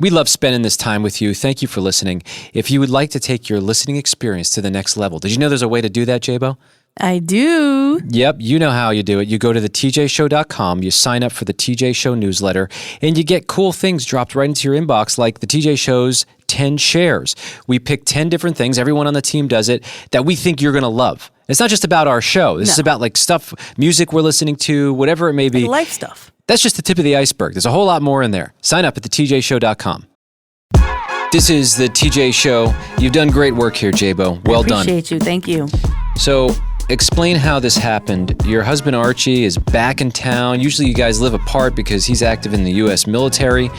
We love spending this time with you. Thank you for listening. If you would like to take your listening experience to the next level, did you know there's a way to do that, Jabo? I do. Yep, you know how you do it. You go to thetjshow.com, you sign up for the TJ Show newsletter, and you get cool things dropped right into your inbox, like the TJ Show's 10 shares. We pick 10 different things, everyone on the team does it, that we think you're going to love. It's not just about our show. This is about like stuff, music we're listening to, whatever it may be. Like life stuff. That's just the tip of the iceberg. There's a whole lot more in there. Sign up at thetjshow.com. This is the TJ Show. You've done great work here, Jabo. Well done. Appreciate you. Thank you. So, explain how this happened. Your husband, Archie, is back in town. Usually you guys live apart because he's active in the U.S. military.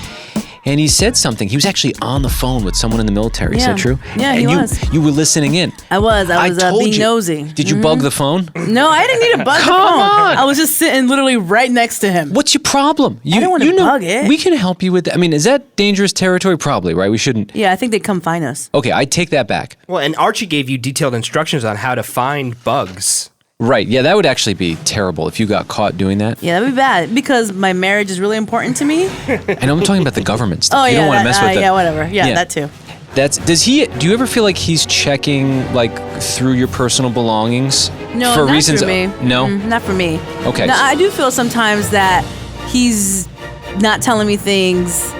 And he said something. He was actually on the phone with someone in the military. Is that true? Yeah, he was. You were listening in. I was being nosy. Did you bug the phone? No, I didn't need to bug the phone. Come on. I was just sitting literally right next to him. What's your problem? I don't want to bug it. We can help you with that. I mean, is that dangerous territory? Probably, right? We shouldn't. Yeah, I think they'd come find us. Okay, I take that back. Well, and Archie gave you detailed instructions on how to find bugs. Right. Yeah, that would actually be terrible if you got caught doing that. Yeah, that'd be bad because my marriage is really important to me. I know I'm talking about the government stuff. Oh, you yeah. don't want to mess with it. Yeah, whatever. Yeah, that too. Do you ever feel like he's checking like through your personal belongings? No, for not reasons for me. No? Not for me. Okay. No, I do feel sometimes that he's not telling me things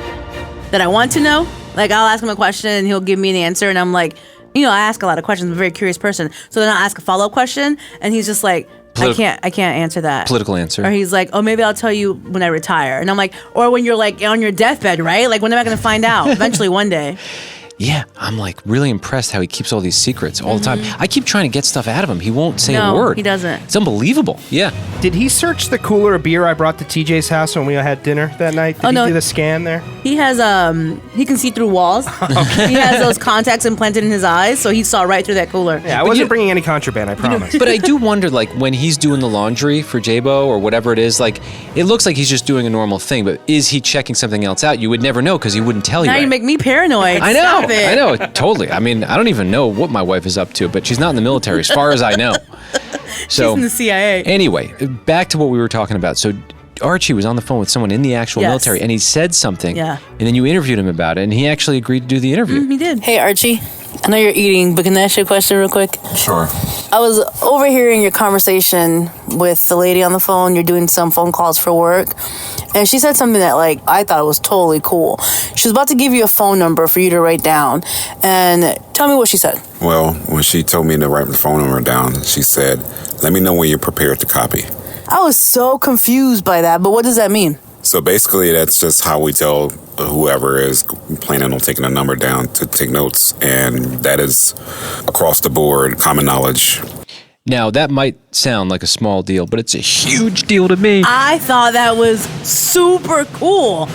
that I want to know. Like I'll ask him a question and he'll give me an answer and I'm like, I ask a lot of questions. I'm a very curious person. So then I'll ask a follow-up question and he's just like, I can't answer that. Political answer. Or he's like, oh, maybe I'll tell you when I retire. And I'm like, or when you're like on your deathbed, right? Like when am I going to find out? Eventually one day. Yeah, I'm like really impressed how he keeps all these secrets all the time. I keep trying to get stuff out of him. He won't say a word. No, he doesn't. It's unbelievable. Yeah. Did he search the cooler of beer I brought to TJ's house when we had dinner that night? Did he do the scan there? He has, he can see through walls. Okay. He has those contacts implanted in his eyes, so he saw right through that cooler. Yeah, I wasn't bringing any contraband, I promise. But I do wonder, like, when he's doing the laundry for Jabo or whatever it is, like, it looks like he's just doing a normal thing, but is he checking something else out? You would never know because he wouldn't tell you. Now you make me paranoid. I know. Stop it. I know. Totally. I mean, I don't even know what my wife is up to, but she's not in the military as far as I know. So, she's in the CIA. Anyway, back to what we were talking about. So Archie was on the phone with someone in the actual military and he said something. Yeah. And then you interviewed him about it and he actually agreed to do the interview. He did. Hey, Archie. I know you're eating, but can I ask you a question real quick? Sure. I was overhearing your conversation with the lady on the phone. You're doing some phone calls for work. And she said something that, like, I thought was totally cool. She was about to give you a phone number for you to write down. And tell me what she said. Well, when she told me to write the phone number down, she said, let me know when you're prepared to copy. I was so confused by that, but what does that mean? So basically, that's just how we tell whoever is planning on taking a number down to take notes. And that is across the board, common knowledge. Now, that might sound like a small deal, but it's a huge deal to me. I thought that was super cool.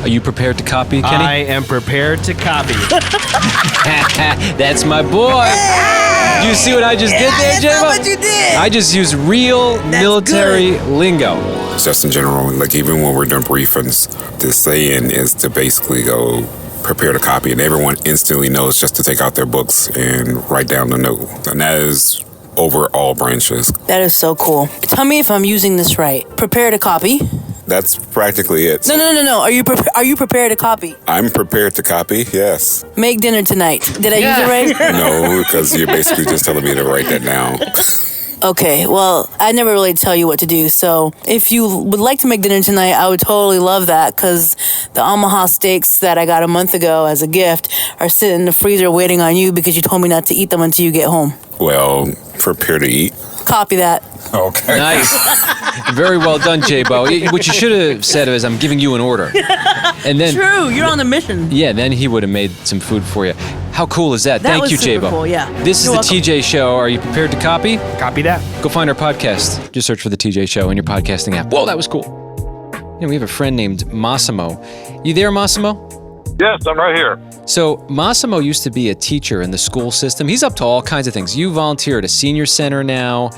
Are you prepared to copy, Kenny? I am prepared to copy. That's my boy. Do you see what I just did there, Jabo? That's what you did. I just used real military lingo. Just in general, like even when we're doing briefings, the saying is to basically go prepare to copy, and everyone instantly knows just to take out their books and write down the note. And that is over all branches. That is so cool. Tell me if I'm using this right. Prepare to copy. That's practically it. No. Are you prepared to copy? I'm prepared to copy, yes. Make dinner tonight. Did I use it right? No, because you're basically just telling me to write that down. Okay, well, I never really tell you what to do, so if you would like to make dinner tonight, I would totally love that, because the Omaha steaks that I got a month ago as a gift are sitting in the freezer waiting on you because you told me not to eat them until you get home. Well, prepare to eat. Copy that. Okay. Nice. Very well done, Jabo. What you should have said is, I'm giving you an order. And then, True, you're on a mission. yeah, then he would have made some food for you. How cool is that? That Thank was you, super Jabo. cool, yeah. This is You're the welcome. TJ Show. Are you prepared to copy? Copy that. Go find our podcast. Just search for the TJ Show in your podcasting app. Whoa, that was cool. We have a friend named Massimo. You there, Massimo? Yes, I'm right here. So Massimo used to be a teacher in the school system. He's up to all kinds of things. You volunteer at a senior center now.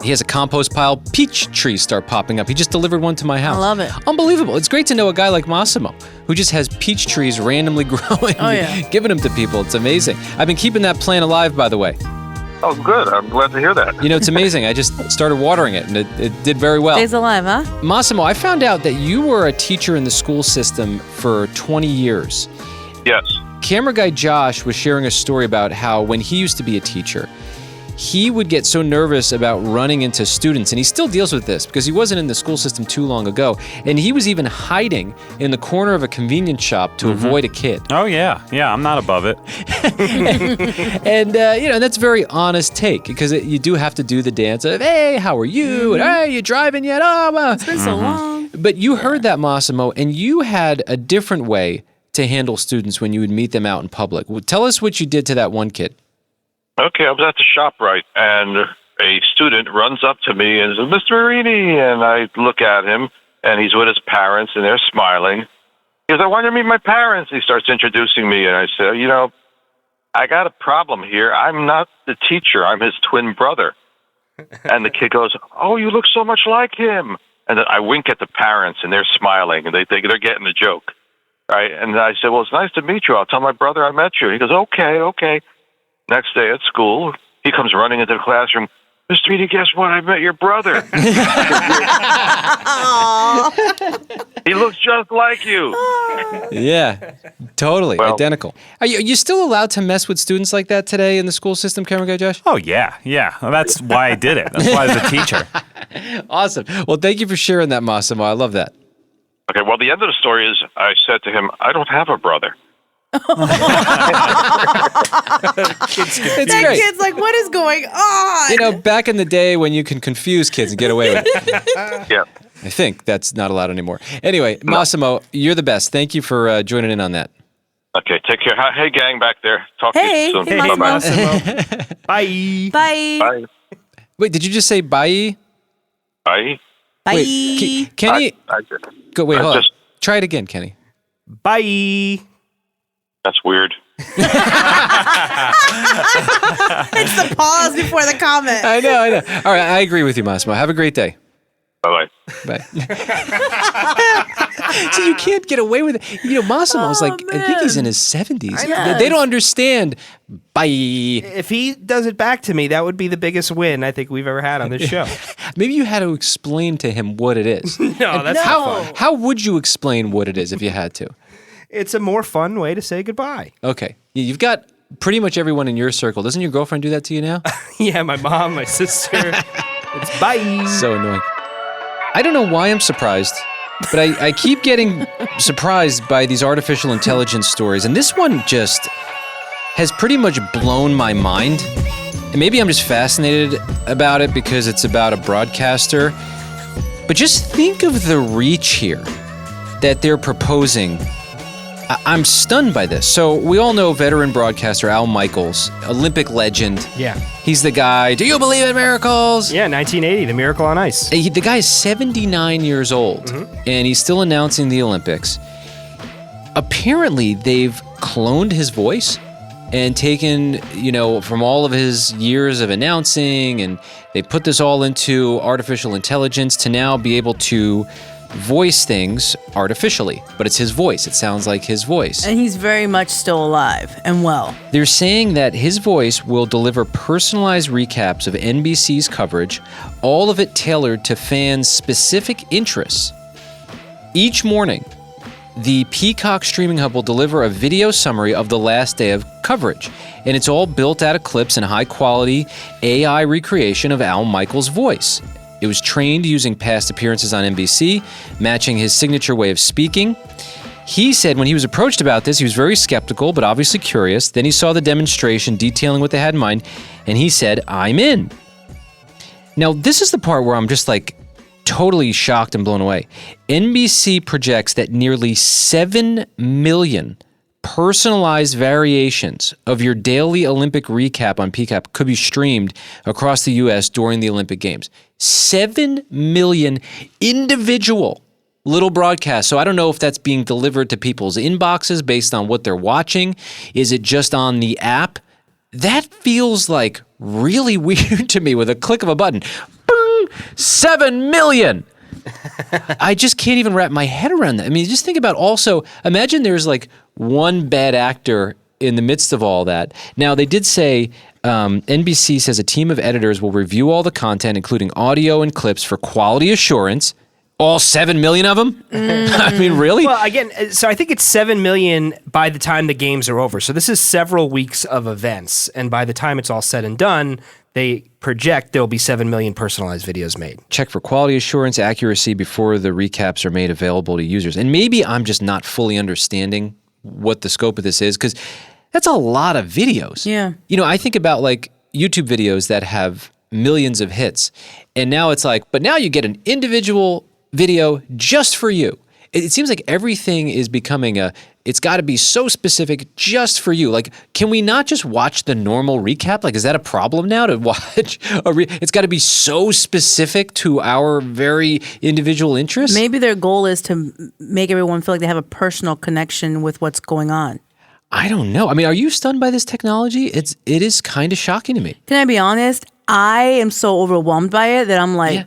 He has a compost pile. Peach trees start popping up. He just delivered one to my house. I love it. Unbelievable. It's great to know a guy like Massimo who just has peach trees randomly growing, Oh, yeah. giving them to people. It's amazing. I've been keeping that plant alive, by the way. Oh, good. I'm glad to hear that. It's amazing. I just started watering it, and it did very well. Stays alive, huh? Massimo, I found out that you were a teacher in the school system for 20 years. Yes. Camera guy Josh was sharing a story about how when he used to be a teacher, he would get so nervous about running into students, and he still deals with this because he wasn't in the school system too long ago, and he was even hiding in the corner of a convenience shop to avoid a kid. Oh, yeah. Yeah, I'm not above it. And, that's a very honest take because you do have to do the dance of, hey, how are you? And, hey, you driving yet? Oh, well. It's been so long. But you heard that, Massimo, and you had a different way to handle students when you would meet them out in public. Well, tell us what you did to that one kid. Okay, I was at the shop, right, and a student runs up to me and says, Mr. Marini, and I look at him, and he's with his parents, and they're smiling. He goes, I want to meet my parents. He starts introducing me, and I say, I got a problem here. I'm not the teacher. I'm his twin brother. And the kid goes, oh, you look so much like him. And then I wink at the parents, and they're smiling, and they're getting the joke. Right? And I said, well, it's nice to meet you. I'll tell my brother I met you. He goes, okay. Next day at school, he comes running into the classroom. Mr. Reedy, guess what? I met your brother. He looks just like you. Yeah, totally. Identical. Are you still allowed to mess with students like that today in the school system, camera guy Josh? Oh, yeah. Well, that's why I did it. That's why I was a teacher. Awesome. Well, thank you for sharing that, Massimo. I love that. Okay, well, the end of the story is I said to him, I don't have a brother. It's great. Kid's like, what is going on? Back in the day when you can confuse kids and get away with it. Yeah. I think that's not allowed anymore. Anyway, Massimo, you're the best. Thank you for joining in on that. Okay, take care. Hey, gang back there. Talk to you soon. Hey, Bye-bye. Massimo. Bye. Bye. Bye. Wait, did you just say bye? Bye. Bye. Wait, Kenny. Go. Wait, hold on. Try it again, Kenny. Bye. That's weird. It's the pause before the comment. I know. All right, I agree with you, Massimo. Have a great day. Bye-bye. Bye. So you can't get away with it. Massimo's I think he's in his 70s. They don't understand. Bye. If he does it back to me, that would be the biggest win I think we've ever had on this show. Maybe you had to explain to him what it is. No, that's not fun. How would you explain what it is if you had to? It's a more fun way to say goodbye. Okay. You've got pretty much everyone in your circle. Doesn't your girlfriend do that to you now? Yeah, my mom, my sister. It's bye. So annoying. I don't know why I'm surprised, but I keep getting surprised by these artificial intelligence stories. And this one just has pretty much blown my mind. And maybe I'm just fascinated about it because it's about a broadcaster. But just think of the reach here that they're proposing. I'm stunned by this. So we all know veteran broadcaster Al Michaels, Olympic legend. Yeah. He's the guy, do you believe in miracles? Yeah, 1980, the Miracle on Ice. The guy is 79 years old, and he's still announcing the Olympics. Apparently, they've cloned his voice and taken, from all of his years of announcing, and they put this all into artificial intelligence to now be able to voice things artificially, but it's his voice. It sounds like his voice. And he's very much still alive and well. They're saying that his voice will deliver personalized recaps of NBC's coverage, all of it tailored to fans' specific interests. Each morning, the Peacock Streaming Hub will deliver a video summary of the last day of coverage, and it's all built out of clips and high-quality AI recreation of Al Michaels' voice. It was trained using past appearances on NBC, matching his signature way of speaking. He said when he was approached about this, he was very skeptical, but obviously curious. Then he saw the demonstration detailing what they had in mind, and he said, I'm in. Now, this is the part where I'm just totally shocked and blown away. NBC projects that nearly 7 million personalized variations of your daily Olympic recap on Peacock could be streamed across the U.S. during the Olympic Games. 7 million individual little broadcasts. So I don't know if that's being delivered to people's inboxes based on what they're watching. Is it just on the app? That feels really weird to me with a click of a button. Boom! 7 million! I just can't even wrap my head around that. I mean, just think about imagine there's one bad actor in the midst of all that. Now, they did say, NBC says a team of editors will review all the content, including audio and clips, for quality assurance. All 7 million of them? I mean, really? Well, again, so I think it's 7 million by the time the games are over. So this is several weeks of events. And by the time it's all said and done, they project there'll be 7 million personalized videos made. Check for quality assurance, accuracy before the recaps are made available to users. And maybe I'm just not fully understanding what the scope of this is, because that's a lot of videos. Yeah. You know, I think about like YouTube videos that have millions of hits. And now it's like, but now you get an individual video just for you. It seems like everything is becoming it's got to be so specific just for you. Like, can we not just watch the normal recap? Like, is that a problem now to watch? It's got to be so specific to our very individual interests? Maybe their goal is to make everyone feel like they have a personal connection with what's going on. I don't know. I mean, are you stunned by this technology? It is kind of shocking to me. Can I be honest? I am so overwhelmed by it that I'm like,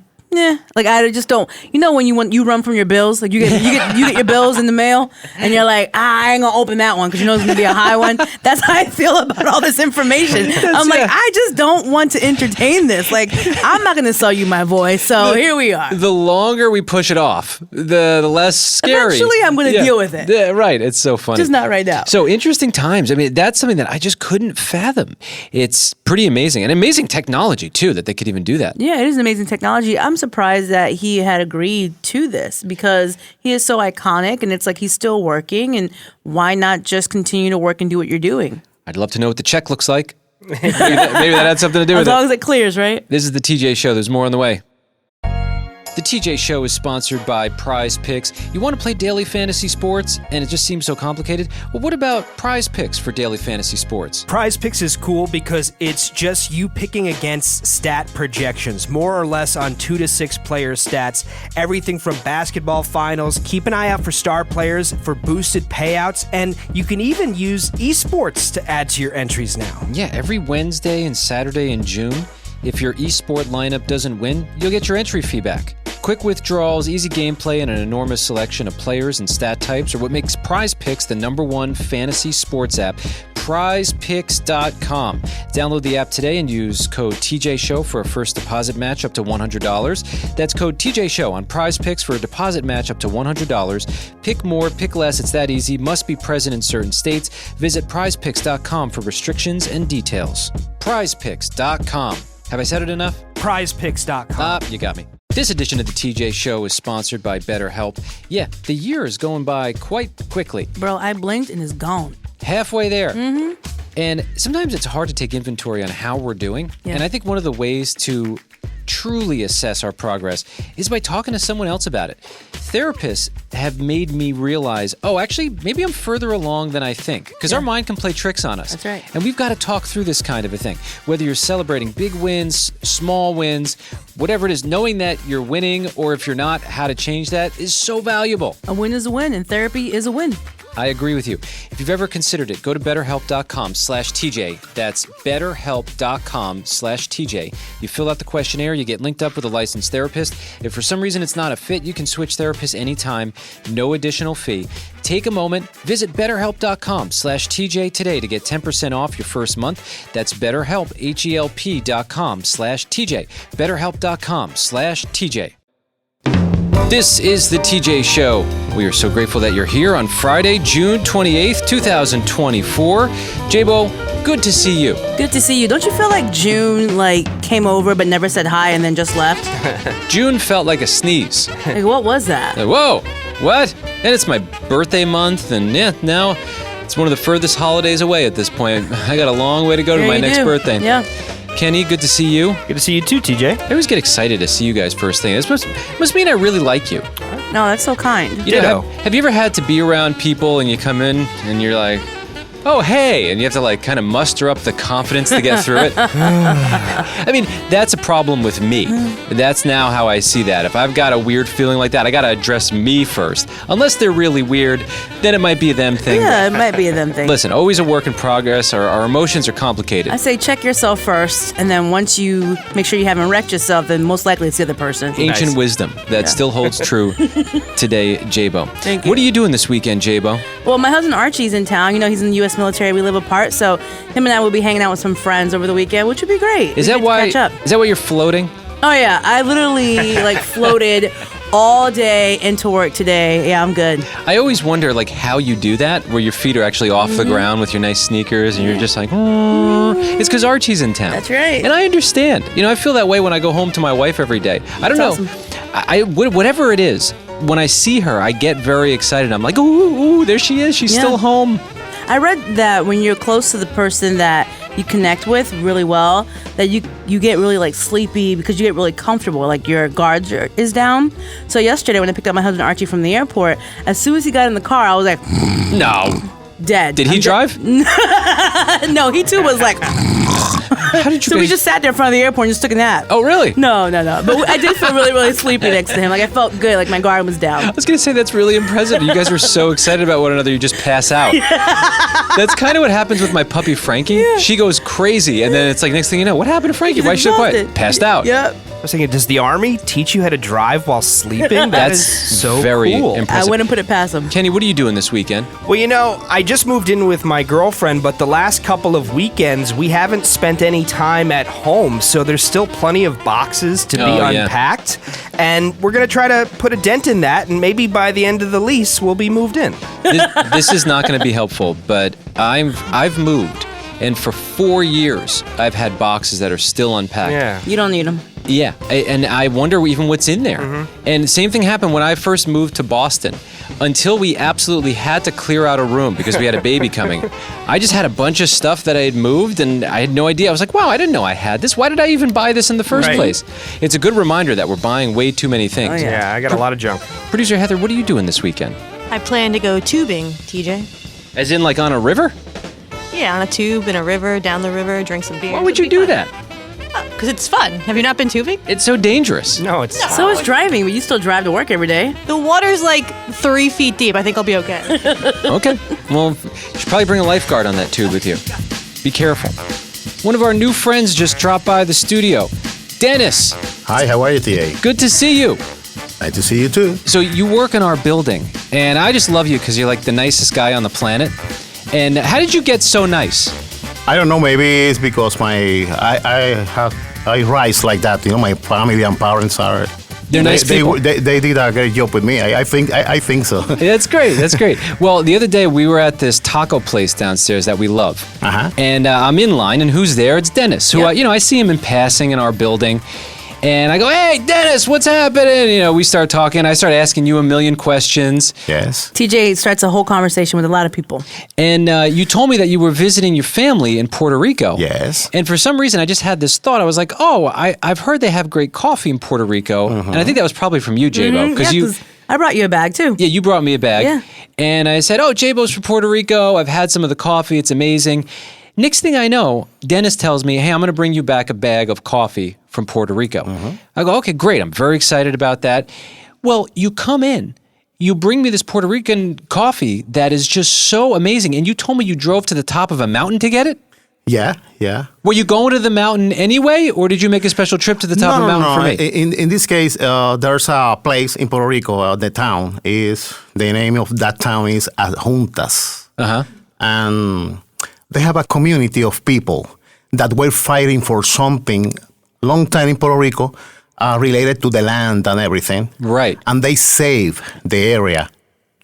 like I just don't. You know when you run from your bills, like you get your bills in the mail, and you're like, I ain't gonna open that one because you know it's gonna be a high one. That's how I feel about all this information. I'm like, I just don't want to entertain this. Like, I'm not gonna sell you my voice. So here we are. The longer we push it off, the less scary. Eventually, I'm gonna deal with it. Yeah, right. It's so funny. Just not right now. So interesting times. I mean, that's something that I just couldn't fathom. It's pretty amazing, and amazing technology too that they could even do that. Yeah, it is amazing technology. I'm surprised that he had agreed to this because he is so iconic, and it's like he's still working, and why not just continue to work and do what you're doing? I'd love to know what the check looks like. Maybe that had something to do with it. As long as it clears, right? This is the TJ Show. There's more on the way. The TJ Show is sponsored by Prize Picks. You want to play daily fantasy sports and it just seems so complicated? Well, what about Prize Picks for daily fantasy sports? Prize Picks is cool because it's just you picking against stat projections, more or less on 2 to 6 players' stats, everything from basketball finals. Keep an eye out for star players for boosted payouts, and you can even use esports to add to your entries now. Yeah, every Wednesday and Saturday in June, if your esport lineup doesn't win, you'll get your entry fee back. Quick withdrawals, easy gameplay, and an enormous selection of players and stat types are what makes Prize Picks the #1 fantasy sports app. PrizePicks.com. Download the app today and use code TJShow for a first deposit match up to $100. That's code TJShow on Prize Picks for a deposit match up to $100. Pick more, pick less. It's that easy. Must be present in certain states. Visit PrizePicks.com for restrictions and details. PrizePicks.com. Have I said it enough? PrizePicks.com. You got me. This edition of the TJ Show is sponsored by BetterHelp. Yeah, the year is going by quite quickly. Bro, I blinked and it's gone. Halfway there. Mm-hmm. And sometimes it's hard to take inventory on how we're doing. Yeah. And I think one of the ways to truly assess our progress is by talking to someone else about it. Therapists have made me realize, actually, maybe I'm further along than I think. Because our mind can play tricks on us. That's right. And we've got to talk through this kind of a thing. Whether you're celebrating big wins, small wins, whatever it is, knowing that you're winning or if you're not, how to change that is so valuable. A win is a win, and therapy is a win. I agree with you. If you've ever considered it, go to betterhelp.com/TJ. That's betterhelp.com/TJ. You fill out the questionnaire, you get linked up with a licensed therapist. If for some reason it's not a fit, you can switch therapists anytime, no additional fee. Take a moment, visit betterhelp.com/TJ today to get 10% off your first month. That's betterhelp, HELP.com/TJ. betterhelp.com/TJ. This is the TJ Show. We are so grateful that you're here on Friday, June 28th, 2024. J-Bo, good to see you. Good to see you. Don't you feel like June came over but never said hi and then just left? June felt like a sneeze. Like, what was that? Whoa, what? And it's my birthday month, and now it's one of the furthest holidays away at this point. I got a long way to go to my next birthday. Yeah. Kenny, good to see you. Good to see you too, TJ. I always get excited to see you guys first thing. This must mean I really like you. No, that's so kind. You know, have you ever had to be around people and you come in and you're like, oh, hey, and you have to kind of muster up the confidence to get through it? I mean, that's a problem with me. That's now how I see that. If I've got a weird feeling like that, I got to address me first. Unless they're really weird, then it might be a them thing. Yeah, it might be a them thing. Listen, always a work in progress. Our emotions are complicated. I say check yourself first, and then once you make sure you haven't wrecked yourself, then most likely it's the other person. Ancient wisdom that still holds true today, J-Bo. Thank you. What are you doing this weekend, J-Bo? Well, my husband Archie's in town. You know, he's in the U.S. U.S. military. We live apart, so him and I will be hanging out with some friends over the weekend, which would be great. Is that why? Is that why you're floating? Oh yeah, I literally floated all day into work today. Yeah, I'm good. I always wonder how you do that, where your feet are actually off the ground with your nice sneakers, and you're just like, it's because Archie's in town. That's right. And I understand. I feel that way when I go home to my wife every day. I don't know. Awesome. Whatever it is, when I see her, I get very excited. I'm like, ooh, there she is. She's still home. I read that when you're close to the person that you connect with really well, that you get really sleepy because you get really comfortable, your guard is down. So yesterday when I picked up my husband Archie from the airport, as soon as he got in the car, I was like, no. Dead. Did he drive? No, he too was like, how did you so we just sat there in front of the airport and just took a nap. Oh, really? No. But I did feel really, really sleepy next to him. I felt good, my guard was down. I was going to say, that's really impressive. You guys were so excited about one another, you just pass out. Yeah. That's kind of what happens with my puppy, Frankie. Yeah. She goes crazy, and then it's next thing you know, what happened to Frankie? Why is she so quiet? Passed out. Yep. I was thinking, does the Army teach you how to drive while sleeping? That's so very cool. impressive. I wouldn't put it past him. Kenny, what are you doing this weekend? Well, I just moved in with my girlfriend, but the last couple of weekends, we haven't spent any time at home, so there's still plenty of boxes to be unpacked, and we're going to try to put a dent in that, and maybe by the end of the lease, we'll be moved in. This is not going to be helpful, but I've moved, and for 4 years, I've had boxes that are still unpacked. Yeah. You don't need them. Yeah, and I wonder even what's in there. Mm-hmm. And the same thing happened when I first moved to Boston. Until we absolutely had to clear out a room because we had a baby coming, I just had a bunch of stuff that I had moved, and I had no idea. I was like, wow, I didn't know I had this. Why did I even buy this in the first place? It's a good reminder that we're buying way too many things. Oh, yeah, I got a lot of junk. Producer Heather, what are you doing this weekend? I plan to go tubing, TJ. As in on a river? Yeah, on a tube, in a river, down the river, drink some beer. Why would you do that? Because it's fun. Have you not been tubing? It's so dangerous. No, it's not. So is driving, but you still drive to work every day. The water's 3 feet deep. I think I'll be okay. Okay. Well, you should probably bring a lifeguard on that tube with you. Be careful. One of our new friends just dropped by the studio. Dennis. Hi, how are you today? Good to see you. Nice to see you too. So you work in our building, and I just love you because you're the nicest guy on the planet. And how did you get so nice? I don't know, maybe it's because I rise like that. My family and parents are. They're nice people. They did a great job with me. I think so. That's great. That's great. Well, the other day we were at this taco place downstairs that we love, and I'm in line, and who's there? It's Dennis, who I see him in passing in our building. And I go, hey, Dennis, what's happening? We start talking. I start asking you a million questions. Yes. TJ starts a whole conversation with a lot of people. And you told me that you were visiting your family in Puerto Rico. Yes. And for some reason, I just had this thought. I was like, I've heard they have great coffee in Puerto Rico. And I think that was probably from you, J-Bo. Because I brought you a bag, too. Yeah, you brought me a bag. Yeah. And I said, J-Bo's from Puerto Rico. I've had some of the coffee. It's amazing. Next thing I know, Dennis tells me, hey, I'm going to bring you back a bag of coffee from Puerto Rico. I go, okay, great. I'm very excited about that. Well, you come in, you bring me this Puerto Rican coffee that is just so amazing. And you told me you drove to the top of a mountain to get it? Yeah. Were you going to the mountain anyway, or did you make a special trip to the top of the mountain for me? In this case, there's a place in Puerto Rico, the name of that town is Adjuntas. And they have a community of people that were fighting for something long time in Puerto Rico related to the land and everything. Right. And they save the area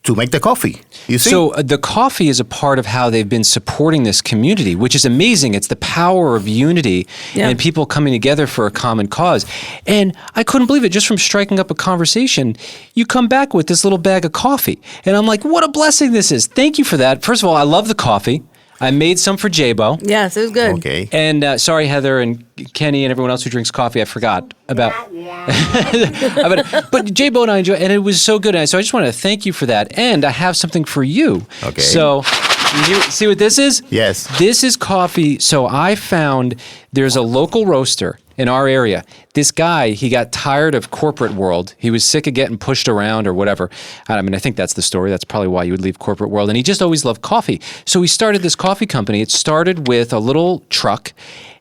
to make the coffee, you see? So the coffee is a part of how they've been supporting this community, which is amazing. It's the power of unity and people coming together for a common cause. And I couldn't believe it. Just from striking up a conversation, you come back with this little bag of coffee. And I'm like, what a blessing this is. Thank you for that. First of all, I love the coffee. I made some for J-Bo. Yes, it was good. Okay. And sorry, Heather and Kenny and everyone else who drinks coffee, I forgot about. But J-Bo and I enjoyed it, and it was so good. And so I just want to thank you for that. And I have something for you. Okay. So, see what this is? Yes. This is coffee. So I found there's a local roaster, in our area. This guy, he got tired of corporate world. He was sick of getting pushed around or whatever. I mean, I think that's the story. That's probably why you would leave corporate world. And he just always loved coffee. So he started this coffee company. It started with a little truck.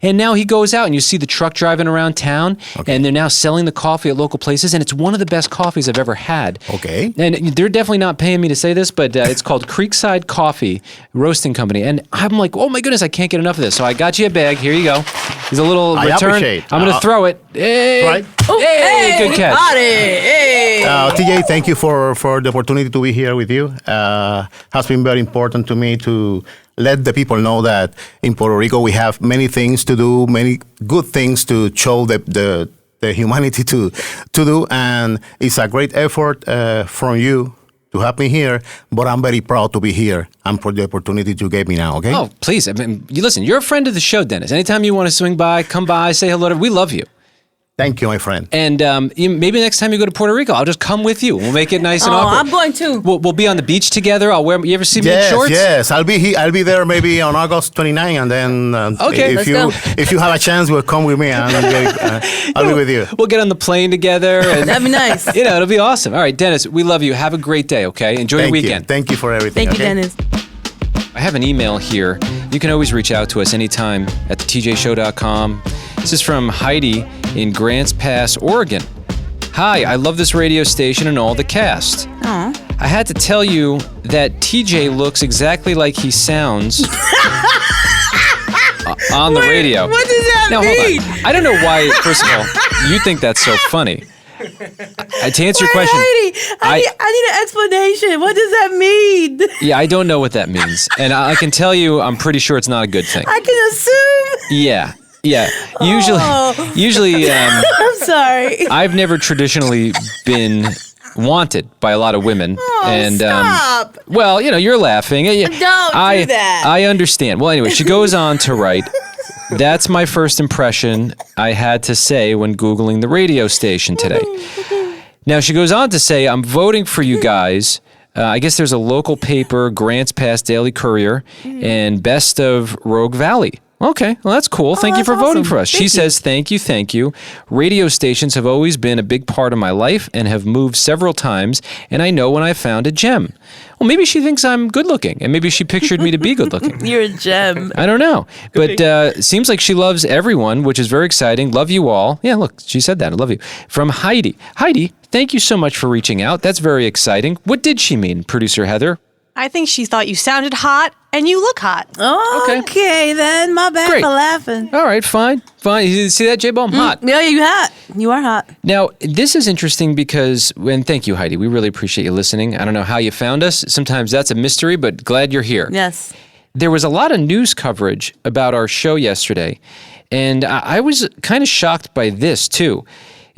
And now he goes out and you see the truck driving around town. Okay. And they're now selling the coffee at local places. And it's one of the best coffees I've ever had. Okay. And they're definitely not paying me to say this, but it's called Creekside Coffee Roasting Company. And I'm like, oh my goodness, I can't get enough of this. So I got you a bag. Here you go. There's a little return. I'm going to throw it. Hey, right. Hey, good catch. Hey. TJ, thank you for the opportunity to be here with you. Has been very important to me to let the people know that in Puerto Rico we have many things to do, many good things to show the humanity to do, and it's a great effort from you to have me here, but I'm very proud to be here and for the opportunity you gave me now, okay? Oh, please. I mean, listen, you're a friend of the show, Dennis. Anytime you want to swing by, come by, say hello. We love you. Thank you, my friend. And maybe next time you go to Puerto Rico, I'll just come with you. We'll make it nice and awkward. I'm going too. We'll be on the beach together. I'll wear. You ever see me in shorts? Yes, I'll be there maybe on August 29, and then okay, if you have a chance, we'll come with me and I'll be with you. We'll get on the plane together. And, that'd be nice. It'll be awesome. All right, Dennis, we love you. Have a great day. Okay, enjoy your weekend. Thank you for everything. Thank you, Dennis. I have an email here. You can always reach out to us anytime at thetjshow.com. This is from Heidi in Grants Pass, Oregon. Hi, I love this radio station and all the cast. Aww. I had to tell you that TJ looks exactly like he sounds on the radio. What does that mean? Hold on. I don't know why, first of all, you think that's so funny. To answer your question, Heidi, I need an explanation. What does that mean? Yeah, I don't know what that means. And I can tell you, I'm pretty sure it's not a good thing. I can assume. Yeah. Usually, I'm sorry. I've never traditionally been wanted by a lot of women. And stop. Well, you're laughing. Don't do that. I understand. Well, anyway, she goes on to write, that's my first impression I had to say when Googling the radio station today. Now, she goes on to say, I'm voting for you guys. I guess there's a local paper, Grants Pass Daily Courier, and Best of Rogue Valley. Okay, well, that's cool. Thank you for voting for us. She says, thank you. Radio stations have always been a big part of my life and have moved several times, and I know when I found a gem. Well, maybe she thinks I'm good looking, and maybe she pictured me to be good looking. You're a gem. I don't know. But seems like she loves everyone, which is very exciting. Love you all. Yeah, look, she said that. I love you. From Heidi. Heidi, thank you so much for reaching out. That's very exciting. What did she mean, Producer Heather? I think she thought you sounded hot and you look hot. Okay then. My bad for laughing. All right, fine. You see that, J-Bo? I'm hot. Yeah, you hot. You are hot. Now, this is interesting because, and thank you, Heidi. We really appreciate you listening. I don't know how you found us. Sometimes that's a mystery, but glad you're here. Yes. There was a lot of news coverage about our show yesterday, and I was kind of shocked by this, too.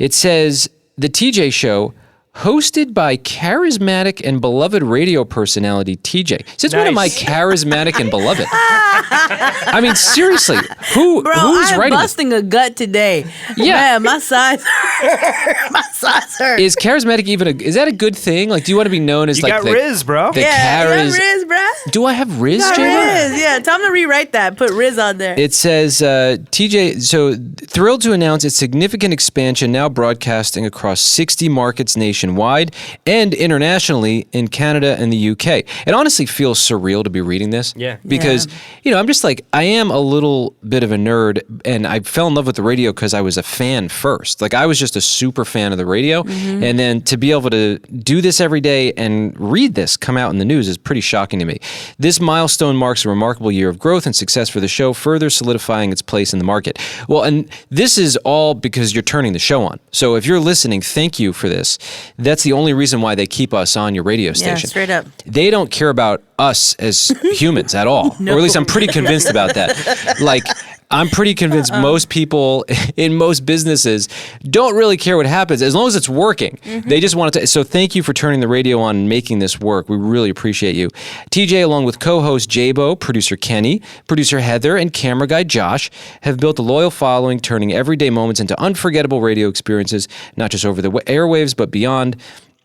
It says, The TJ Show, hosted by charismatic and beloved radio personality TJ. Since when am I charismatic and beloved? I mean, seriously, who's I'm writing busting a gut today. Yeah, man, my size hurts. Is charismatic is that a good thing? Like, do you want to be known as you got Riz, bro? The you got Riz, bro. Do I have Riz, Riz, J-Bo? yeah. Tell him to rewrite that. Put Riz on there. It says, TJ, so thrilled to announce its significant expansion, now broadcasting across 60 markets nationwide and internationally in Canada and the UK. It honestly feels surreal to be reading this. Yeah. Because, I'm just like, I am a little bit of a nerd, and I fell in love with the radio because I was a fan first. Like, I was just a super fan of the radio. Mm-hmm. And then to be able to do this every day and read this come out in the news is pretty shocking to me. This milestone marks a remarkable year of growth and success for the show, further solidifying its place in the market. Well, and this is all because you're turning the show on. So if you're listening, thank you for this. That's the only reason why they keep us on your radio station. Yeah, straight up. They don't care about us as humans at all. No. Or at least I'm pretty convinced about that. Like, I'm pretty convinced most people in most businesses don't really care what happens as long as it's working. Mm-hmm. They just want it to. So thank you for turning the radio on and making this work. We really appreciate you. TJ, along with co-host J-Bo, producer Kenny, producer Heather, and camera guy Josh, have built a loyal following, turning everyday moments into unforgettable radio experiences, not just over the airwaves, but beyond.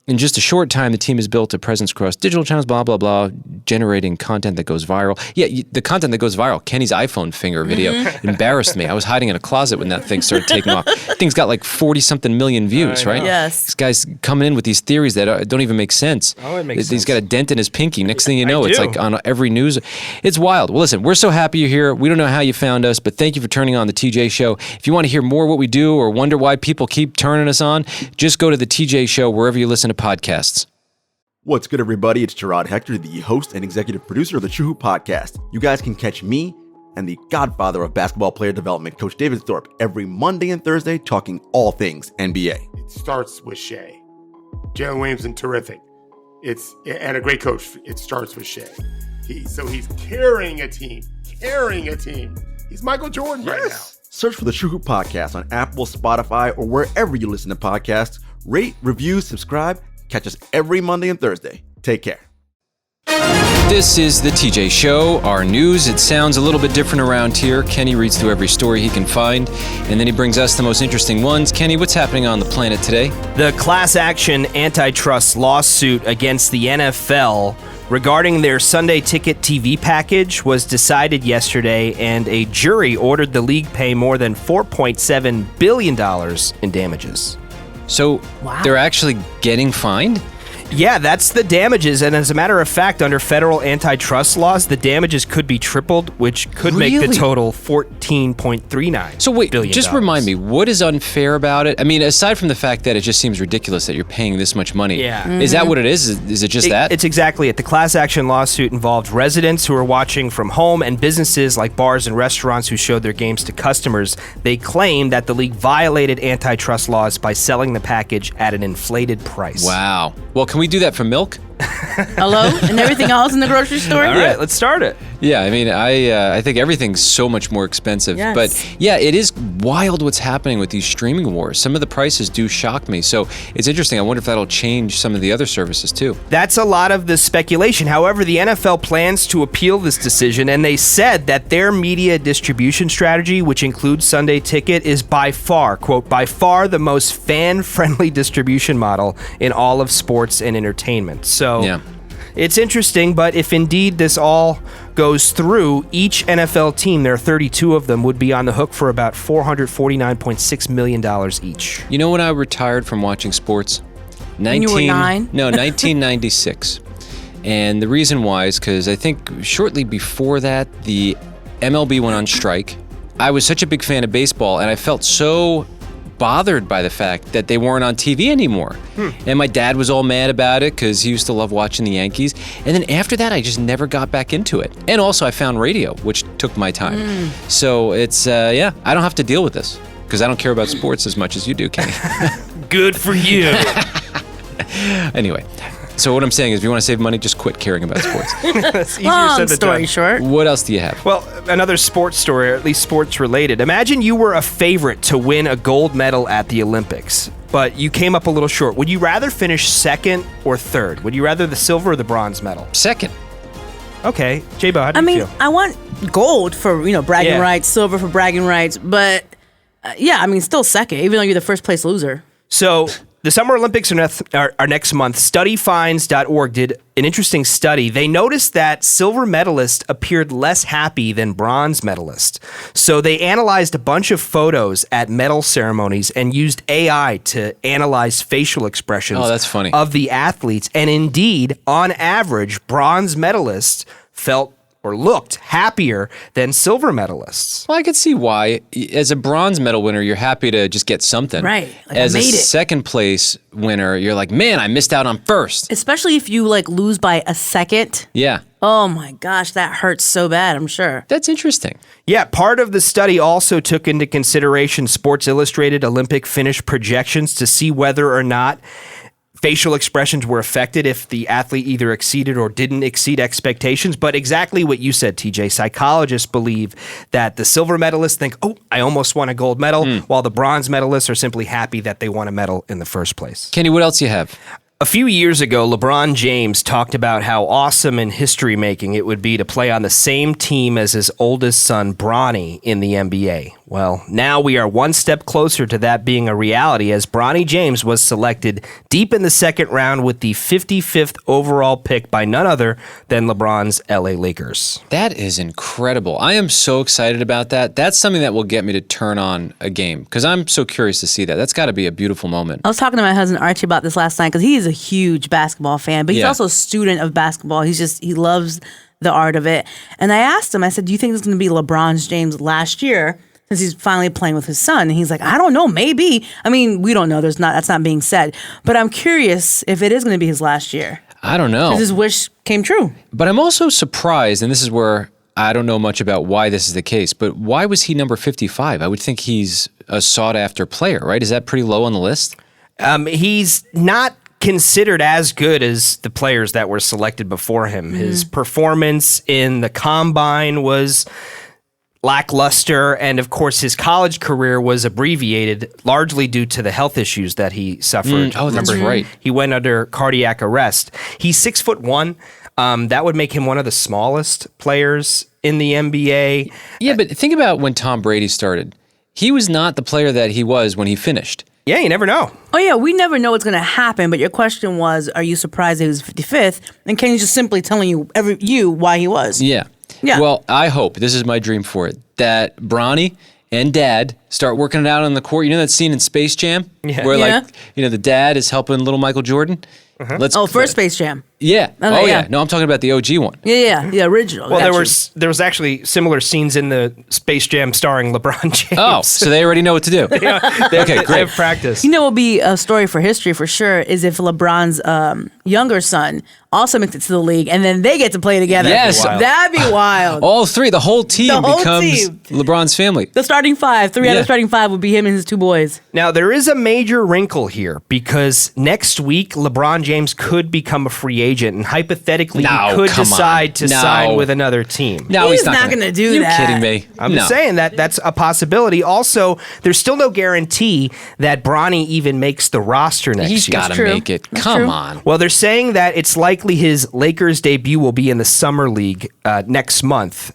In just a short time, the team has built a presence across digital channels, blah, blah, blah, generating content that goes viral. Yeah, the content that goes viral, Kenny's iPhone finger video, embarrassed me. I was hiding in a closet when that thing started taking off. That thing's got like 40-something million views, right? Yes. This guy's coming in with these theories that don't even make sense. Oh, it makes sense. He's got a dent in his pinky. Next thing you know, I it's do. like on every news. It's wild. Well, listen, we're so happy you're here. We don't know how you found us, but thank you for turning on the TJ Show. If you want to hear more of what we do or wonder why people keep turning us on, just go to the TJ Show wherever you listen to podcasts. What's good, everybody? It's Gerard Hector, the host and executive producer of the True Hoop Podcast. You guys can catch me and the godfather of basketball player development, Coach David Thorpe, every Monday and Thursday talking all things NBA. It starts with Shea. Jalen Williamson, terrific. And a great coach. It starts with Shea. He's carrying a team. He's Michael Jordan right now. Search for the True Hoop Podcast on Apple, Spotify, or wherever you listen to podcasts. Rate, review, subscribe. Catch us every Monday and Thursday. Take care. This is the TJ Show, our news. It sounds a little bit different around here. Kenny reads through every story he can find, and then he brings us the most interesting ones. Kenny, what's happening on the planet today? The class action antitrust lawsuit against the NFL regarding their Sunday Ticket TV package was decided yesterday, and a jury ordered the league pay more than $4.7 billion in damages. So they're actually getting fined? Yeah, that's the damages, and as a matter of fact, under federal antitrust laws, the damages could be tripled, which could make the total $14.39 So wait, billion. just remind me, what is unfair about it? I mean, aside from the fact that it just seems ridiculous that you're paying this much money. Yeah. Is that what it is? Is it just that? It's exactly it. The class action lawsuit involved residents who are watching from home and businesses like bars and restaurants who showed their games to customers. They claim that the league violated antitrust laws by selling the package at an inflated price. Wow. Well, can we do that for milk? Hello? And everything else in the grocery store? All right, let's start it. Yeah, I mean, I think everything's so much more expensive. Yes. But yeah, it is wild what's happening with these streaming wars. Some of the prices do shock me. So it's interesting. I wonder if that'll change some of the other services too. That's a lot of the speculation. However, the NFL plans to appeal this decision, and they said that their media distribution strategy, which includes Sunday Ticket, is by far, quote, by far the most fan-friendly distribution model in all of sports and entertainment. So Yeah. it's interesting, but if indeed this all goes through, each NFL team, there are 32 of them, would be on the hook for about $449.6 million each. You know when I retired from watching sports? When you were 9? No, 1996. And the reason why is because I think shortly before that, the MLB went on strike. I was such a big fan of baseball, and I felt so bothered by the fact that they weren't on TV anymore. And my dad was all mad about it because he used to love watching the Yankees. And then after that, I just never got back into it. And also I found radio, which took my time. So it's, I don't have to deal with this because I don't care about sports as much as you do, Kenny. Good for you. Anyway, so what I'm saying is if you want to save money, just quit caring about sports. It's easier Long said than story done. short. What else do you have? Well, another sports story, or at least sports related. Imagine you were a favorite to win a gold medal at the Olympics, but you came up a little short. Would you rather finish second or third? Would you rather the silver or the bronze medal? Second. Okay, J-Bo, how do I you mean, feel? I want gold for, bragging Yeah. rights, silver for bragging rights, but still second, even though you're the first place loser. So the Summer Olympics are next month. Studyfinds.org did an interesting study. They noticed that silver medalists appeared less happy than bronze medalists. So they analyzed a bunch of photos at medal ceremonies and used AI to analyze facial expressions Oh, that's funny. of the athletes. And indeed, on average, bronze medalists felt or looked happier than silver medalists. Well, I could see why. As a bronze medal winner, you're happy to just get something. Right. Like, I As a made it. second place winner, you're like, man, I missed out on first. Especially if you lose by a second. Yeah. Oh my gosh, that hurts so bad, I'm sure. That's interesting. Yeah, part of the study also took into consideration Sports Illustrated Olympic finish projections to see whether or not facial expressions were affected if the athlete either exceeded or didn't exceed expectations. But exactly what you said, TJ, psychologists believe that the silver medalists think, oh, I almost won a gold medal, while the bronze medalists are simply happy that they won a medal in the first place. Kenny, what else you have? A few years ago, LeBron James talked about how awesome and history-making it would be to play on the same team as his oldest son, Bronny, in the NBA. Well, now we are one step closer to that being a reality as Bronny James was selected deep in the second round with the 55th overall pick by none other than LeBron's LA Lakers. That is incredible. I am so excited about that. That's something that will get me to turn on a game because I'm so curious to see that. That's got to be a beautiful moment. I was talking to my husband Archie about this last night because he is a huge basketball fan, but he's also a student of basketball. He loves the art of it. And I asked him, I said, do you think this is going to be LeBron James last year? Since he's finally playing with his son. And he's like, I don't know, maybe. I mean, we don't know. That's not being said. But I'm curious if it is going to be his last year. I don't know. Because his wish came true. But I'm also surprised, and this is where I don't know much about why this is the case, but why was he number 55? I would think he's a sought-after player, right? Is that pretty low on the list? He's not considered as good as the players that were selected before him. His performance in the combine was lackluster, and of course his college career was abbreviated largely due to the health issues that he suffered. That's right. He went under cardiac arrest. He's 6'1". That would make him one of the smallest players in the NBA. Yeah, but think about when Tom Brady started. He was not the player that he was when he finished. Yeah, you never know. Oh, yeah, we never know what's going to happen, but your question was, are you surprised that he was 55th? And Kenny's just simply telling you why he was. Yeah. Well, I hope, this is my dream for it, that Bronny and Dad start working it out on the court. You know that scene in Space Jam? Yeah. Where the dad is helping little Michael Jordan? First Space Jam. Yeah. Okay, yeah. No, I'm talking about the OG one. Yeah, the original. Well, there was actually similar scenes in the Space Jam starring LeBron James. Oh, so they already know what to do. Okay, great. They have practice. You know what will be a story for history for sure is if LeBron's younger son also makes it to the league and then they get to play together. Yes. That'd be wild. All three, the whole team becomes LeBron's family. The starting five, three out of the starting five would be him and his two boys. Now, there is a major wrinkle here because next week, LeBron James could become a free agent and hypothetically he could decide to sign with another team. No, he's not going to do that. You're kidding me. I'm just saying that's a possibility. Also, there's still no guarantee that Bronny even makes the roster next year. He's got to make it. Come on. Well, they're saying that it's likely his Lakers debut will be in the Summer League next month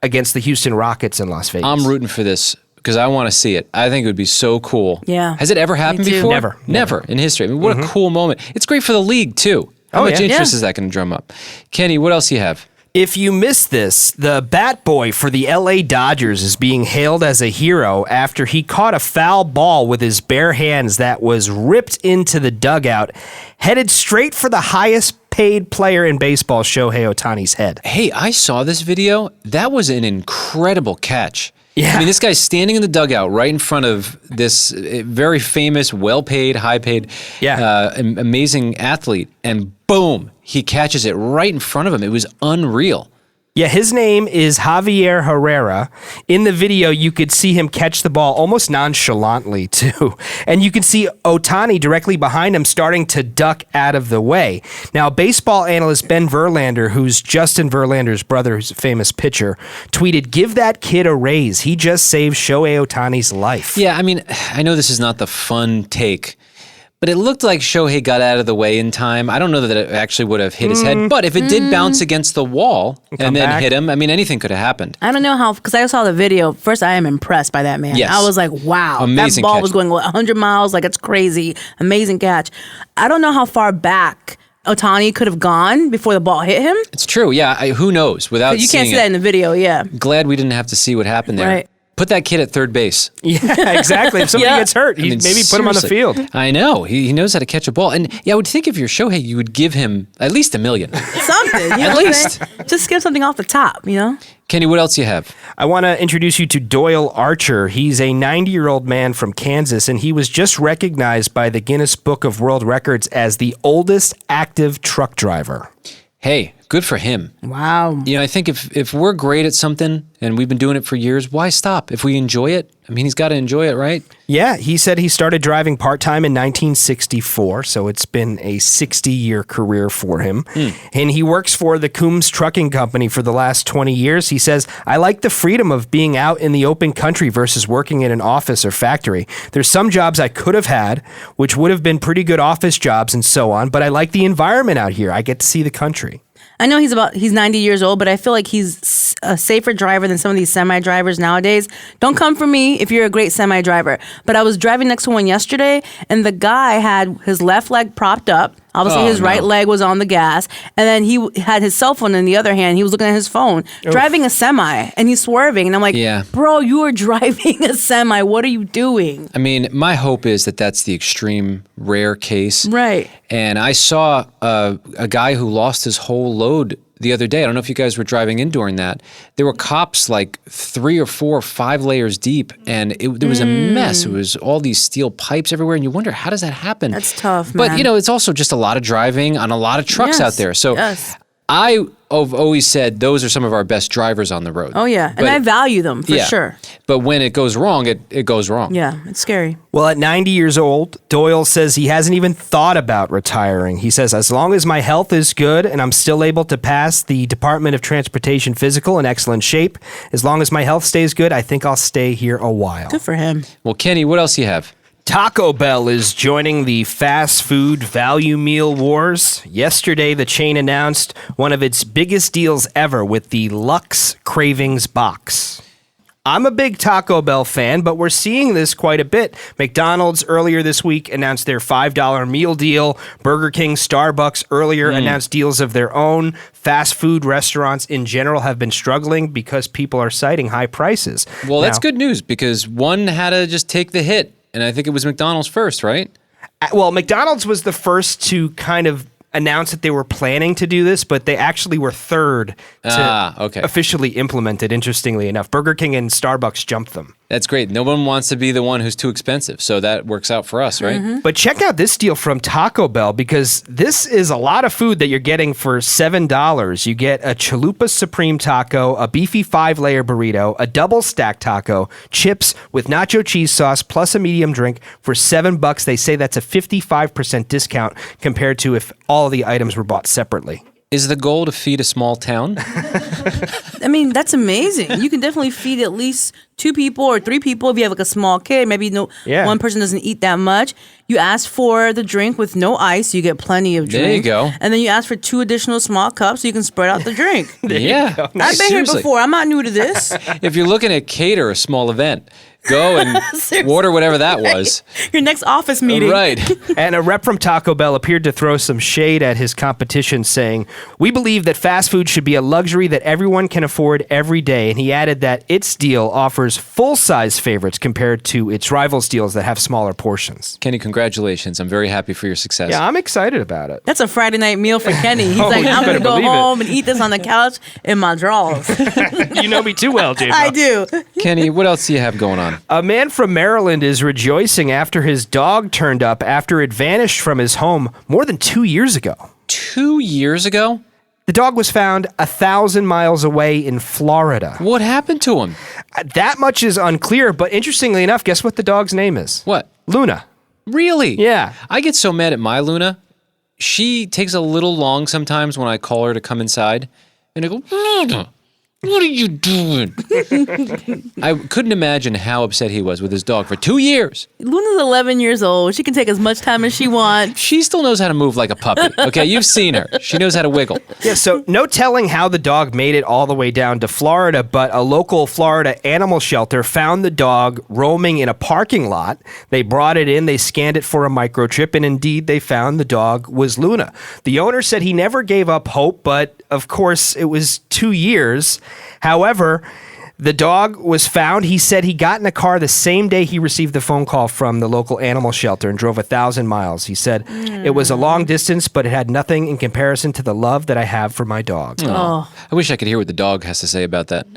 against the Houston Rockets in Las Vegas. I'm rooting for this because I want to see it. I think it would be so cool. Yeah. Has it ever happened before? Never in history. I mean, what a cool moment. It's great for the league, too. How much interest is that going to drum up? Kenny, what else do you have? If you missed this, the bat boy for the LA Dodgers is being hailed as a hero after he caught a foul ball with his bare hands that was ripped into the dugout, headed straight for the highest paid player in baseball, Shohei Ohtani's head. Hey, I saw this video. That was an incredible catch. Yeah. I mean, this guy's standing in the dugout right in front of this very famous, well-paid, high-paid, amazing athlete, and boom, he catches it right in front of him. It was unreal. Yeah, his name is Javier Herrera. In the video, you could see him catch the ball almost nonchalantly, too. And you can see Ohtani directly behind him starting to duck out of the way. Now, baseball analyst Ben Verlander, who's Justin Verlander's brother, who's a famous pitcher, tweeted, "Give that kid a raise. He just saved Shohei Ohtani's life." Yeah, I mean, I know this is not the fun take, but it looked like Shohei got out of the way in time. I don't know that it actually would have hit his head, but if it did bounce against the wall and then hit him, I mean, anything could have happened. I don't know how, because I saw the video. First, I am impressed by that man. Yes. I was like, wow. Amazing that ball catch. was going 100 miles. Like, it's crazy. Amazing catch. I don't know how far back Ohtani could have gone before the ball hit him. It's true. Yeah, who knows? Without You can't see that in the video, yeah. Glad we didn't have to see what happened there. Right. Put that kid at third base. Yeah, exactly. If somebody gets hurt, maybe put him on the seriously. field. I know. He knows how to catch a ball. And yeah, I would think if you're Shohei, you would give him at least $1 million. Something. You know At what I'm least. saying? Just give something off the top, you know? Kenny, what else you have? I want to introduce you to Doyle Archer. He's a 90-year-old man from Kansas, and he was just recognized by the Guinness Book of World Records as the oldest active truck driver. Hey, good for him. Wow. You know, I think if we're great at something and we've been doing it for years, why stop? If we enjoy it, I mean, he's got to enjoy it, right? Yeah, he said he started driving part-time in 1964, so it's been a 60-year career for him. And he works for the Coombs Trucking Company for the last 20 years. He says, "I like the freedom of being out in the open country versus working in an office or factory. There's some jobs I could have had, which would have been pretty good office jobs and so on, but I like the environment out here. I get to see the country." I know he's 90 years old, but I feel like he's a safer driver than some of these semi-drivers nowadays. Don't come for me if you're a great semi-driver. But I was driving next to one yesterday, and the guy had his left leg propped up. Obviously, his right leg was on the gas, and then he had his cell phone in the other hand. He was looking at his phone, driving a semi, and he's swerving. And I'm like, bro, you are driving a semi. What are you doing? I mean, my hope is that that's the extreme rare case. Right. And I saw a guy who lost his whole load the other day. I don't know if you guys were driving in during that. There were cops like 3 or 4 or 5 layers deep, and there was a mess. It was all these steel pipes everywhere, and you wonder, how does that happen? That's tough, man. But, it's also just a lot of driving on a lot of trucks out there. So I've always said those are some of our best drivers on the road. Oh, yeah. And I value them, for sure. But when it goes wrong, it goes wrong. Yeah, it's scary. Well, at 90 years old, Doyle says he hasn't even thought about retiring. He says, as long as my health is good and I'm still able to pass the Department of Transportation physical in excellent shape, as long as my health stays good, I think I'll stay here a while. Good for him. Well, Kenny, what else do you have? Taco Bell is joining the fast food value meal wars. Yesterday, the chain announced one of its biggest deals ever with the Lux Cravings Box. I'm a big Taco Bell fan, but we're seeing this quite a bit. McDonald's earlier this week announced their $5 meal deal. Burger King, Starbucks earlier announced deals of their own. Fast food restaurants in general have been struggling because people are citing high prices. Well, that's good news because one had to just take the hit. And I think it was McDonald's first, right? Well, McDonald's was the first to kind of announce that they were planning to do this, but they actually were third to officially implement it, interestingly enough. Burger King and Starbucks jumped them. That's great. No one wants to be the one who's too expensive, so that works out for us, right? Mm-hmm. But check out this deal from Taco Bell, because this is a lot of food that you're getting for $7. You get a Chalupa Supreme taco, a beefy 5-layer burrito, a double stack taco, chips with nacho cheese sauce, plus a medium drink for $7. They say that's a 55% discount compared to if all the items were bought separately. Is the goal to feed a small town? I mean, that's amazing. You can definitely feed at least 2 people or 3 people if you have like a small kid. Maybe one person doesn't eat that much. You ask for the drink with no ice, you get plenty of drink. There you go. And then you ask for 2 additional small cups so you can spread out the drink. Yeah. I've been here before. I'm not new to this. If you're looking at cater a small event, go and order whatever that was. Your next office meeting. Right. And a rep from Taco Bell appeared to throw some shade at his competition, saying, "We believe that fast food should be a luxury that everyone can afford every day." And he added that its deal offers full-size favorites compared to its rivals' deals that have smaller portions. Kenny, congratulations. I'm very happy for your success. Yeah, I'm excited about it. That's a Friday night meal for Kenny. He's like, I'm going to go home and eat this on the couch in my drawers. You know me too well, J-Bo. I do. Kenny, what else do you have going on? A man from Maryland is rejoicing after his dog turned up after it vanished from his home more than 2 years ago. 2 years ago? The dog was found 1,000 miles away in Florida. What happened to him? That much is unclear, but interestingly enough, guess what the dog's name is? What? Luna. Really? Yeah. I get so mad at my Luna. She takes a little long sometimes when I call her to come inside. And I go, Luna, what are you doing? I couldn't imagine how upset he was with his dog for 2 years. Luna's 11 years old. She can take as much time as she wants. She still knows how to move like a puppy. Okay, you've seen her. She knows how to wiggle. Yeah, so no telling how the dog made it all the way down to Florida, but a local Florida animal shelter found the dog roaming in a parking lot. They brought it in, they scanned it for a microchip, and indeed they found the dog was Luna. The owner said he never gave up hope, but of course it was 2 years. However, the dog was found. He said he got in a car the same day he received the phone call from the local animal shelter and drove 1,000 miles. He said, It was a long distance, but it had nothing in comparison to the love that I have for my dog. Oh. I wish I could hear what the dog has to say about that.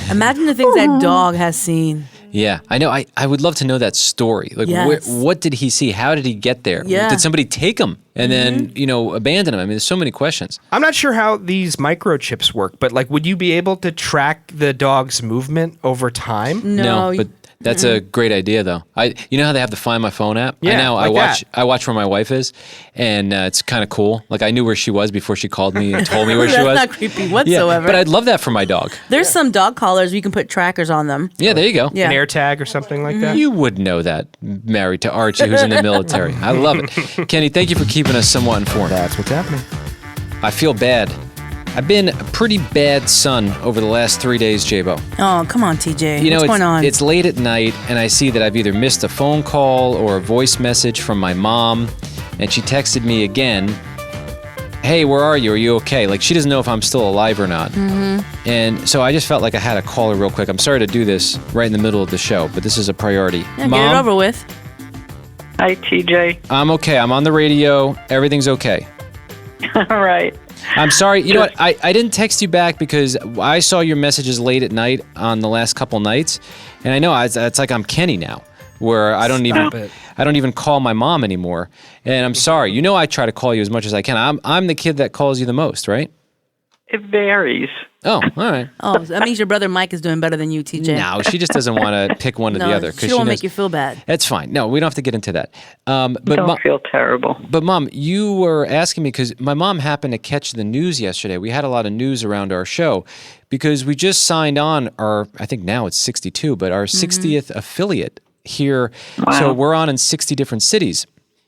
Imagine the things that dog has seen. Yeah, I know. I would love to know that story. Like, what did he see? How did he get there? Yeah. Did somebody take him and then, abandon him? I mean, there's so many questions. I'm not sure how these microchips work, but would you be able to track the dog's movement over time? No, but that's a great idea, though. You know how they have the Find My Phone app? Yeah, I watch where my wife is, and it's kind of cool. Like, I knew where she was before she called me and told me where she was. That's not creepy whatsoever. Yeah, but I'd love that for my dog. There's some dog collars where you can put trackers on them. Yeah, there you go. Yeah. An air tag or something like that? You would know that, married to Archie, who's in the military. I love it. Kenny, thank you for keeping us somewhat informed. That's what's happening. I feel bad. I've been a pretty bad son over the last 3 days, J-Bo. Oh, come on, TJ. You know, What's going on? It's late at night, and I see that I've either missed a phone call or a voice message from my mom, and she texted me again, hey, where are you? Are you okay? Like, she doesn't know if I'm still alive or not. Mm-hmm. And so I just felt like I had to call her real quick. I'm sorry to do this right in the middle of the show, but this is a priority. Yeah, Mom, get it over with. Hi, TJ. I'm okay. I'm on the radio. Everything's okay. All right. I'm sorry. You know what? I didn't text you back because I saw your messages late at night on the last couple nights, and I know it's like I'm Kenny now, where I don't even call my mom anymore. And I'm sorry. You know I try to call you as much as I can. I'm the kid that calls you the most, right? It varies. Oh, all right. Oh, that means your brother Mike is doing better than you, TJ. No, she just doesn't want to pick one or the other. She don't make you feel bad. That's fine. No, we don't have to get into that. But don't feel terrible. But Mom, you were asking me because my mom happened to catch the news yesterday. We had a lot of news around our show because we just signed on our, I think now it's 62, but our 60th affiliate here. Wow. So we're on in 60 different cities.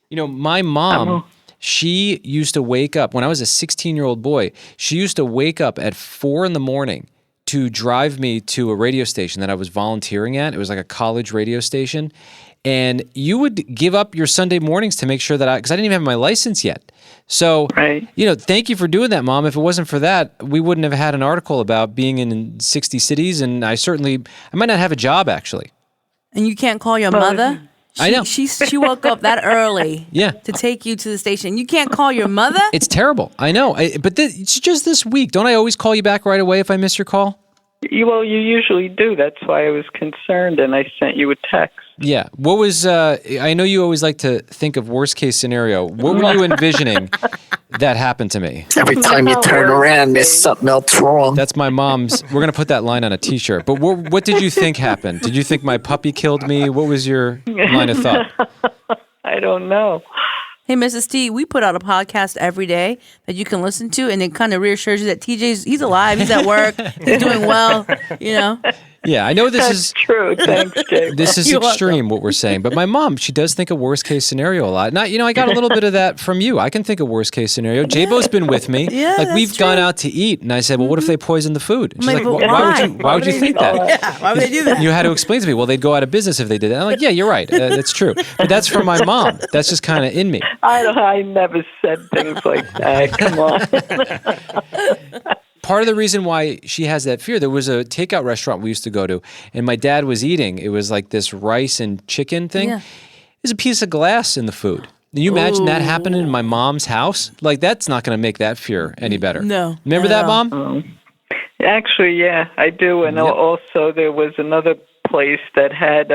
You know, my mom, she used to wake up, when I was a 16-year-old boy, she used to wake up at 4 in the morning to drive me to a radio station that I was volunteering at. It was like a college radio station. And you would give up your Sunday mornings to make sure that because I didn't even have my license yet. So, you know, thank you for doing that, Mom. If it wasn't for that, we wouldn't have had an article about being in 60 cities. And I might not have a job, actually. And you can't call your mother? I know. She woke up that early to take you to the station. You can't call your mother? It's terrible. I know. But it's just this week. Don't I always call you back right away if I miss your call? Well, you usually do. That's why I was concerned, and I sent you a text. Yeah. What was, I know you always like to think of worst case scenario. What were you envisioning that happened to me? Every time you turn around, there's something else wrong. That's my mom's. We're going to put that line on a t-shirt. But what did you think happened? Did you think my puppy killed me? What was your line of thought? I don't know. Hey, Mrs. T, we put out a podcast every day that you can listen to, and it kind of reassures you that he's alive, he's at work, he's doing well, you know? Yeah, I know this That's is true. Thanks, Jake. This is extreme what we're saying, but my mom, she does think of worst case scenario a lot. Now, you know, I got a little bit of that from you. I can think of worst case scenario. J-Bo's been with me. Yeah, like we've gone out to eat, and I said, "Well, what if they poison the food?" And she's like, why? "Why would you think that?" Yeah, why would they do that? You had to explain to me. Well, they'd go out of business if they did that. I'm like, "Yeah, you're right. That's true." But that's from my mom. That's just kind of in me. I never said things like that. Come on. Part of the reason why she has that fear, there was a takeout restaurant we used to go to, and my dad was eating. It was like this rice and chicken thing. Yeah. There's a piece of glass in the food. Can you imagine that happening in my mom's house? Like, that's not going to make that fear any better. No. Remember that, Mom? Actually, yeah, I do. And also there was another place that had,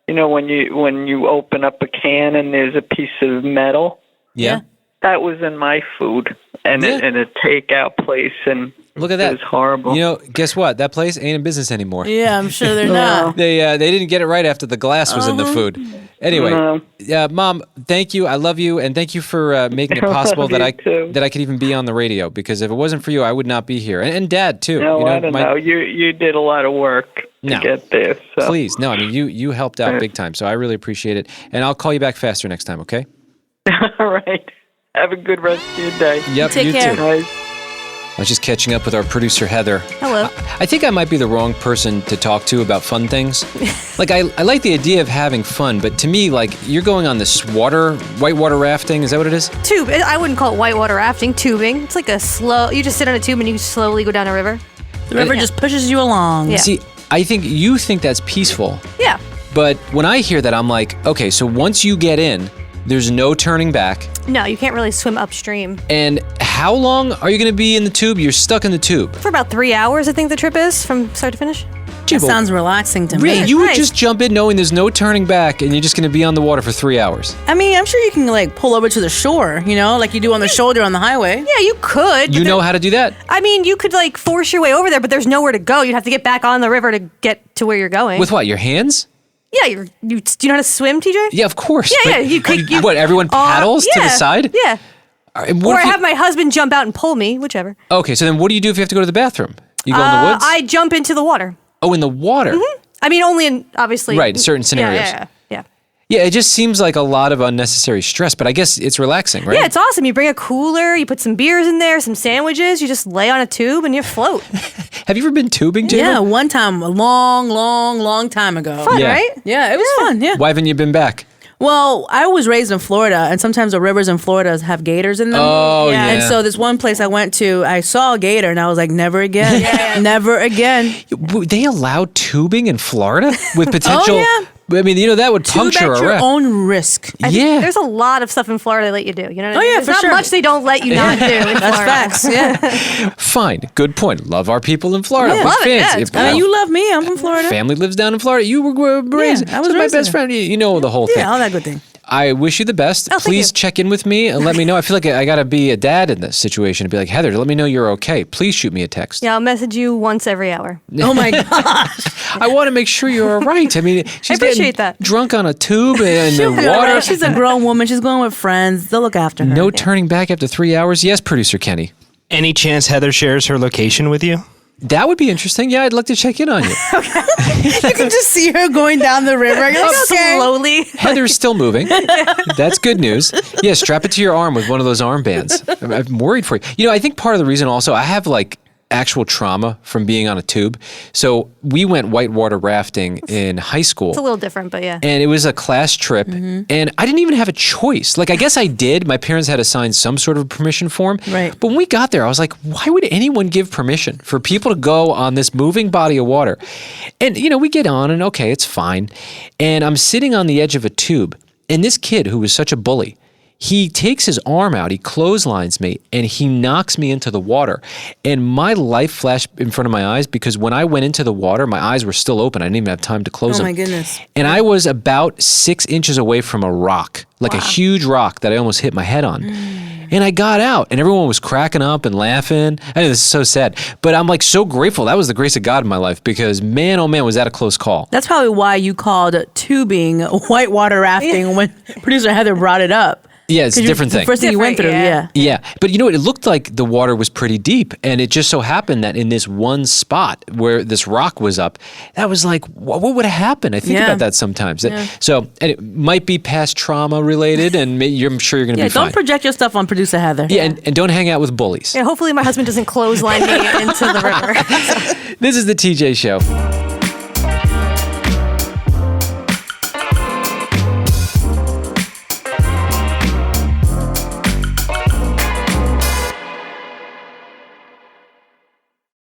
you know, when you open up a can and there's a piece of metal. Yeah. That was in my food and in a takeout place, and look at that. It was horrible. You know, guess what? That place ain't in business anymore. Yeah, I'm sure they're not. They didn't get it right after the glass was in the food. Anyway, Mom, thank you. I love you, and thank you for making it possible that I could even be on the radio. Because if it wasn't for you, I would not be here. And Dad too. No, you know, I don't know. You did a lot of work to get there. So. Please, no. I mean, you helped out big time, so I really appreciate it. And I'll call you back faster next time. Okay? All right. Have a good rest of your day. Yep, Take you care. too. I was just catching up with our producer, Heather. Hello. I think I might be the wrong person to talk to about fun things. Like, I like the idea of having fun, but to me, like, you're going on this whitewater rafting. Is that what it is? Tube. I wouldn't call it whitewater rafting. Tubing. It's like you just sit on a tube and you slowly go down a river. The river just pushes you along. Yeah. See, I think you think that's peaceful. Yeah. But when I hear that, I'm like, okay, so once you get in, there's no turning back. No, you can't really swim upstream. And how long are you going to be in the tube? You're stuck in the tube. For about 3 hours, I think the trip is, from start to finish. That sounds relaxing to Really? me. You would just jump in knowing there's no turning back and you're just going to be on the water for 3 hours. I mean, I'm sure you can, like, pull over to the shore, you know, like you do on the shoulder on the highway. Yeah, you could. You know how to do that? I mean, you could, like, force your way over there, but there's nowhere to go. You'd have to get back on the river to get to where you're going. With what, your hands? Yeah, do you know how to swim, TJ? Yeah, of course. Yeah, But you could. what, everyone paddles to the side? Yeah. And Or what if have my husband jump out and pull me, whichever. Okay, so then what do you do if you have to go to the bathroom? You go in the woods? I jump into the water. Oh, in the water? I mean, only in, obviously. Right, certain scenarios. Yeah. Yeah, it just seems like a lot of unnecessary stress, but I guess it's relaxing, right? Yeah, it's awesome. You bring a cooler, you put some beers in there, some sandwiches, you just lay on a tube and you float. Have you ever been tubing, Jayla? Yeah, one time, a long time ago. Fun, Yeah. right? Yeah, it was fun. Yeah. Why haven't you been back? Well, I was raised in Florida, and sometimes the rivers in Florida have gators in them. Oh, yeah. And so this one place I went to, I saw a gator, and I was like, never again. Never again. They allow tubing in Florida with potential... yeah. I mean, that would puncture Tube a at your raft. own risk. Yeah. There's a lot of stuff in Florida they let you do. You know what I Oh, mean? yeah, There's for not sure. much they don't let you not do in Florida. That's facts, yeah. Fine. Good point. Love our people in Florida. Yeah. We're Love it, fans. yeah, it's If- I mean, you love me. I'm from Florida. family lives down in Florida. You were raised. I was so my raised best there. friend. You know the whole thing. Yeah, all that good thing. I wish you the best. Oh, thank Please you. check in with me and let me know. I feel like I got to be a dad in this situation and be like, Heather, let me know you're okay. Please shoot me a text. Yeah, I'll message you once every hour. Oh, my gosh. I want to make sure you're all right. I mean, she's appreciate getting that. drunk on a tube and the She'll be all water. right. She's a grown woman. She's going with friends. They'll look after her. No turning back after 3 hours. Yes, producer Kenny. Any chance Heather shares her location with you? That would be interesting. Yeah, I'd like to check in on you. You can just see her going down the river. You're like, okay. Slowly. Heather's still moving. That's good news. Yeah, strap it to your arm with one of those armbands. I'm worried for you. I think part of the reason also, I have like actual trauma from being on a tube. So we went whitewater rafting in high school. It's a little different, but yeah. And it was a class trip, and I didn't even have a choice. Like, I guess I did. My parents had to sign some sort of permission form. Right. But when we got there, I was like, why would anyone give permission for people to go on this moving body of water? And, we get on, and okay, it's fine. And I'm sitting on the edge of a tube, and this kid who was such a bully, he takes his arm out, he clotheslines me, and he knocks me into the water. And my life flashed in front of my eyes because when I went into the water, my eyes were still open. I didn't even have time to close them. Oh, my goodness. And I was about 6 inches away from a rock, like a huge rock that I almost hit my head on. And I got out, and everyone was cracking up and laughing. I know this is so sad, but I'm like so grateful. That was the grace of God in my life because man, oh man, was that a close call. That's probably why you called tubing whitewater rafting when producer Heather brought it up. Yeah, it's a different thing. The first thing you went through, yeah. Yeah, but it looked like the water was pretty deep, and it just so happened that in this one spot where this rock was up, that was like, what would have happened? I think about that sometimes. So, and it might be past trauma related, and I'm sure you're going to be fine. Don't project your stuff on producer Heather. Yeah, and don't hang out with bullies. Yeah, hopefully my husband doesn't clothesline me into the river. This is the TJ Show.